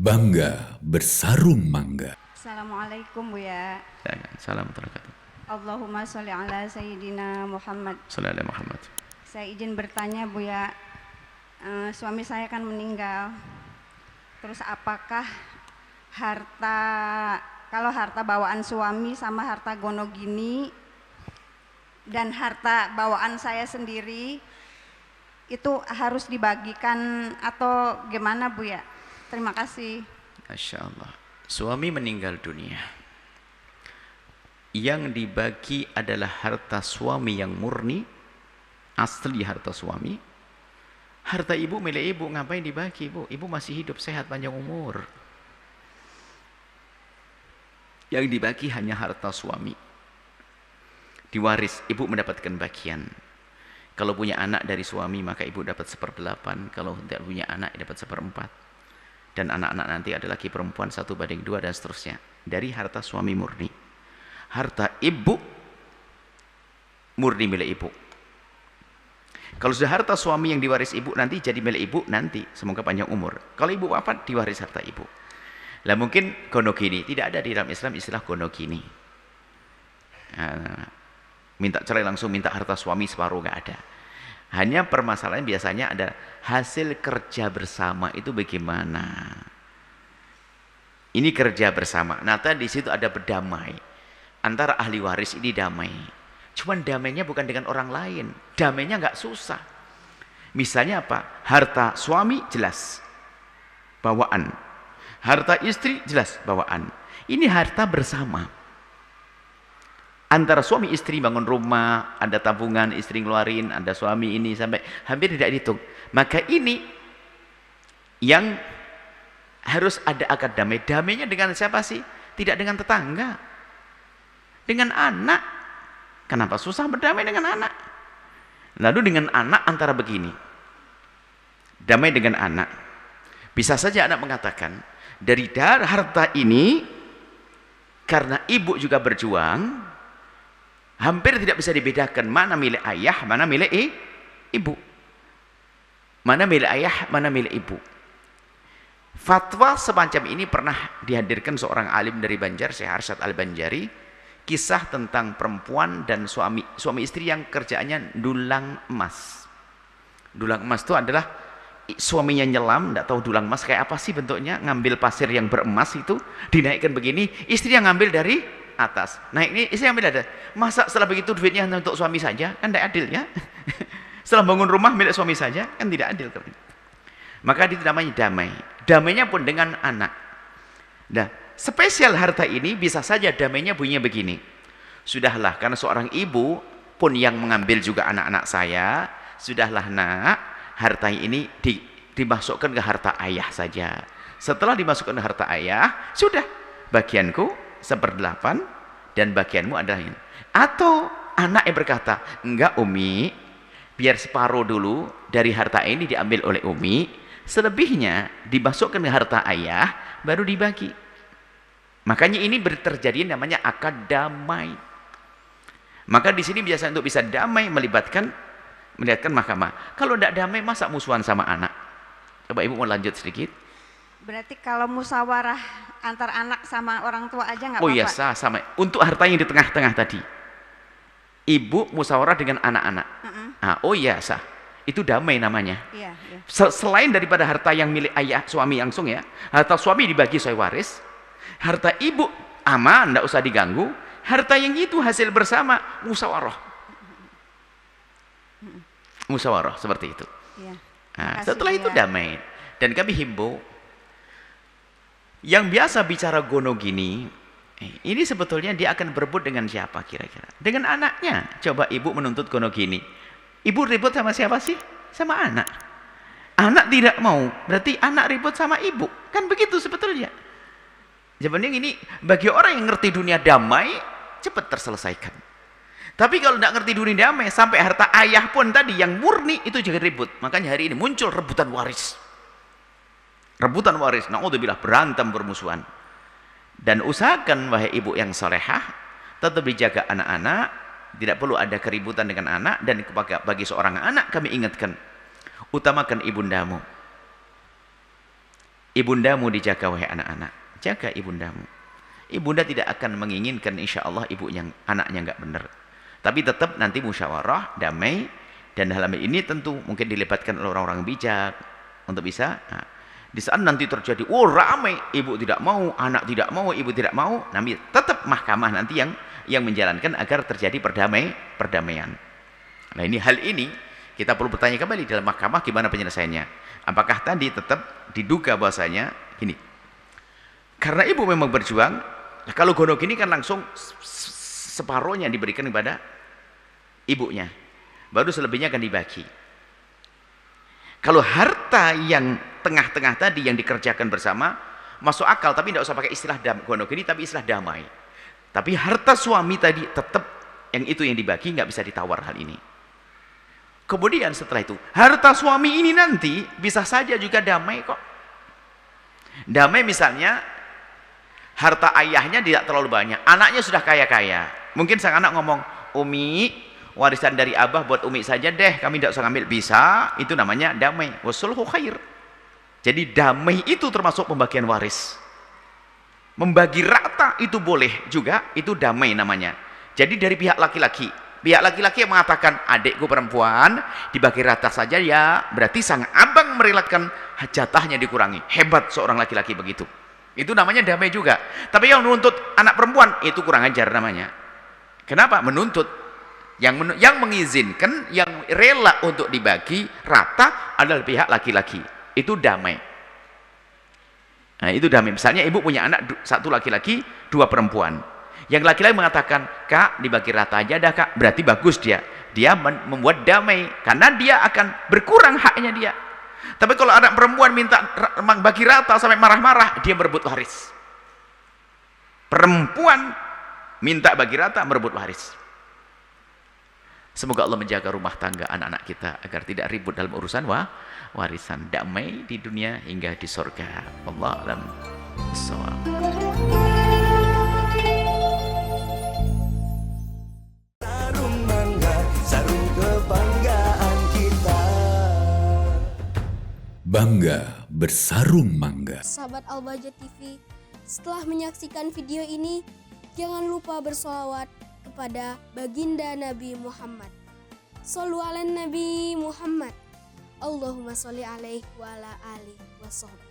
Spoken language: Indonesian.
Bangga bersarung mangga. Assalamualaikum Buya. Salam terkait. Allahumma sholli ala Sayyidina Muhammad. Sallallahu alaihi Muhammad. Saya izin bertanya Buya, suami saya kan meninggal. Terus apakah kalau harta bawaan suami sama harta gonogini dan harta bawaan saya sendiri itu harus dibagikan atau gimana Buya? Terima kasih. Masya Allah. Suami meninggal dunia. Yang dibagi adalah harta suami yang murni, asli harta suami. Harta ibu milik ibu, ngapain dibagi ibu? Ibu masih hidup, sehat, panjang umur. Yang dibagi hanya harta suami. Diwaris, ibu mendapatkan bagian. Kalau punya anak dari suami, maka ibu dapat 1/8. Kalau tidak punya anak, dapat 1/4. Dan anak-anak nanti ada lagi perempuan 1/2 dan seterusnya. Dari harta suami murni. Harta ibu murni milik ibu. Kalau sudah harta suami yang diwaris ibu nanti jadi milik ibu nanti, semoga panjang umur. Kalau ibu wafat diwaris harta ibu. Lah mungkin gonogini, tidak ada di dalam Islam istilah gonogini. Minta cerai langsung minta harta suami separuh, nggak ada. Hanya permasalahan biasanya ada hasil kerja bersama itu bagaimana. Ini kerja bersama. Nah tadi di situ ada berdamai. Antara ahli waris ini damai. Cuman damainya bukan dengan orang lain. Damainya nggak susah. Misalnya apa? Harta suami jelas. Bawaan. Harta istri jelas bawaan. Ini harta bersama. Antara suami istri bangun rumah, ada tabungan istri ngeluarin, ada suami ini sampai hampir tidak dihitung. Maka ini yang harus ada akad damai. Damainya dengan siapa sih? Tidak dengan tetangga. Dengan anak. Kenapa susah berdamai dengan anak? Lalu dengan anak antara begini. Damai dengan anak. Bisa saja anak mengatakan, dari harta ini, karena ibu juga berjuang, hampir tidak bisa dibedakan mana milik ayah, mana milik ibu. Mana milik ayah, mana milik ibu. Fatwa semacam ini pernah dihadirkan seorang alim dari Banjar, Syekh Arsyad Al-Banjari. Kisah tentang perempuan dan suami istri yang kerjaannya dulang emas. Dulang emas itu adalah suaminya nyelam, tidak tahu dulang emas kayak apa sih bentuknya, ngambil pasir yang beremas itu, dinaikkan begini, istri yang ngambil dari atas. Nah ini istri ambil ada. Masa setelah begitu duitnya hanya untuk suami saja? Kan tidak adil ya. Setelah bangun rumah milik suami saja? Kan tidak adil. Maka itu namanya damai. Damainya pun dengan anak. Nah, spesial harta ini bisa saja damainya bunyinya begini. Sudahlah, karena seorang ibu pun yang mengambil juga anak-anak saya. Sudahlah nak, harta ini dimasukkan ke harta ayah saja. Setelah dimasukkan ke harta ayah, sudah bagianku 1/8 dan bagianmu adalah ini. Atau anak yang berkata, enggak Umi, biar separuh dulu dari harta ini diambil oleh Umi, selebihnya dimasukkan ke harta ayah, baru dibagi. Makanya ini terjadi namanya akad damai. Maka di sini biasa untuk bisa damai melibatkan mahkamah. Kalau tidak damai masa musuhan sama anak? Coba ibu mau lanjut sedikit. Berarti kalau musyawarah antar anak sama orang tua aja nggak apa-apa? Oh iya, sama. Untuk harta yang di tengah-tengah tadi. Ibu musyawarah dengan anak-anak. Oh iya, sah. Itu damai namanya. Iya, iya. Selain daripada harta yang milik ayah suami langsung ya. Harta suami dibagi sesuai waris. Harta ibu aman, tidak usah diganggu. Harta yang itu hasil bersama, musyawarah. Musyawarah seperti itu. Iya. Nah, setelah itu damai. Dan kami himbau, yang biasa bicara gonogini, ini sebetulnya dia akan berebut dengan siapa kira-kira? Dengan anaknya. Coba ibu menuntut gonogini. Ibu ribut sama siapa sih? Sama anak. Anak tidak mau, berarti anak ribut sama ibu. Kan begitu sebetulnya. Sebenarnya ini bagi orang yang ngerti dunia damai, cepat terselesaikan. Tapi kalau tidak ngerti dunia damai, sampai harta ayah pun tadi yang murni itu juga ribut. Makanya hari ini muncul rebutan waris. Rebutan waris, naudzubillah, berantem bermusuhan. Dan usahakan wahai ibu yang salehah, tetap dijaga anak-anak, tidak perlu ada keributan dengan anak. Dan bagi seorang anak kami ingatkan, utamakan ibundamu. Ibundamu dijaga wahai anak-anak. Jaga ibundamu. Ibunda tidak akan menginginkan insya Allah ibunya, anaknya nggak benar. Tapi tetap nanti musyawarah, damai, dan dalam ini tentu mungkin dilibatkan oleh orang-orang bijak untuk bisa. Nah, di saat nanti terjadi, oh ramai, ibu tidak mau, anak tidak mau, ibu tidak mau, nanti tetap mahkamah nanti yang menjalankan agar terjadi perdamaian. Nah hal ini kita perlu bertanya kembali dalam mahkamah gimana penyelesaiannya. Apakah tadi tetap diduga bahwasanya gini, karena ibu memang berjuang, kalau gonok ini kan langsung separuhnya diberikan kepada ibunya, baru selebihnya akan dibagi. Kalau harta yang tengah-tengah tadi yang dikerjakan bersama masuk akal, tapi tidak usah pakai istilah gonok ini, tapi istilah damai. Tapi harta suami tadi tetap yang itu yang dibagi, nggak bisa ditawar hal ini. Kemudian setelah itu harta suami ini nanti bisa saja juga damai kok. Damai misalnya harta ayahnya tidak terlalu banyak, anaknya sudah kaya-kaya. Mungkin sang anak ngomong, Umi, warisan dari abah buat Umi saja deh, kami tidak usah ngambil. Bisa, itu namanya damai. Wasulhu khair. Jadi damai itu termasuk pembagian waris. Membagi rata itu boleh juga, itu damai namanya. Jadi dari pihak laki-laki yang mengatakan adikku perempuan dibagi rata saja, ya berarti sang abang merelakan jatahnya dikurangi. Hebat seorang laki-laki begitu. Itu namanya damai juga. Tapi yang menuntut anak perempuan itu kurang ajar namanya. Kenapa? Menuntut. Yang mengizinkan, yang rela untuk dibagi rata adalah pihak laki-laki. Itu damai. Nah itu damai. Misalnya ibu punya anak satu laki-laki, dua perempuan. Yang laki-laki mengatakan, Kak dibagi rata aja dah Kak, berarti bagus dia membuat damai, karena dia akan berkurang haknya dia. Tapi kalau anak perempuan minta bagi rata sampai marah-marah, dia merebut waris. Perempuan minta bagi rata, merebut waris. Semoga Allah menjaga rumah tangga anak-anak kita agar tidak ribut dalam urusan warisan. Damai di dunia hingga di surga. Wallahu a'lam bishawab. Bangga bersarung mangga. Sahabat Al-Bahjah TV, setelah menyaksikan video ini, jangan lupa bersolawat kepada baginda Nabi Muhammad. Shollu ala Nabi Muhammad. Allahumma sholli alaihi wa ala alihi wa sahbihi.